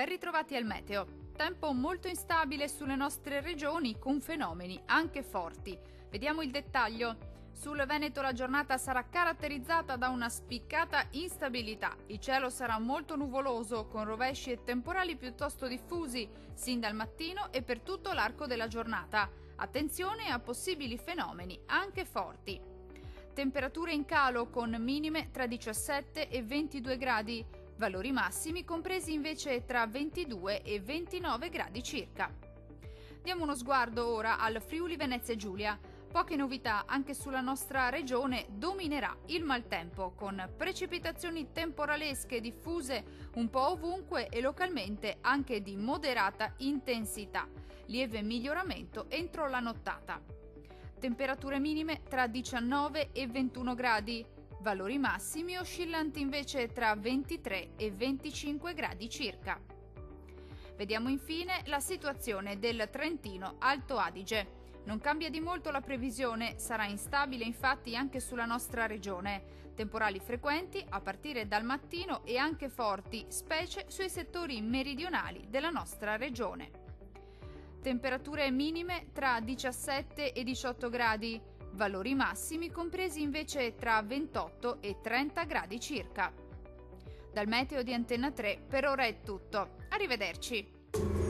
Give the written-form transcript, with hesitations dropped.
Ben ritrovati al meteo. Tempo molto instabile sulle nostre regioni con fenomeni anche forti. Vediamo il dettaglio. Sul Veneto la giornata sarà caratterizzata da una spiccata instabilità. Il cielo sarà molto nuvoloso con rovesci e temporali piuttosto diffusi sin dal mattino e per tutto l'arco della giornata. Attenzione a possibili fenomeni anche forti. Temperature in calo con minime tra 17 e 22 gradi. Valori massimi compresi invece tra 22 e 29 gradi circa. Diamo uno sguardo ora al Friuli Venezia Giulia. Poche novità anche sulla nostra regione, dominerà il maltempo con precipitazioni temporalesche diffuse un po' ovunque e localmente anche di moderata intensità. Lieve miglioramento entro la nottata. Temperature minime tra 19 e 21 gradi. Valori massimi oscillanti invece tra 23 e 25 gradi circa. Vediamo infine la situazione del Trentino Alto Adige. Non cambia di molto la previsione, sarà instabile infatti anche sulla nostra regione. Temporali frequenti a partire dal mattino e anche forti, specie sui settori meridionali della nostra regione. Temperature minime tra 17 e 18 gradi. Valori massimi compresi invece tra 28 e 30 gradi circa. Dal meteo di Antenna 3 per ora è tutto. Arrivederci!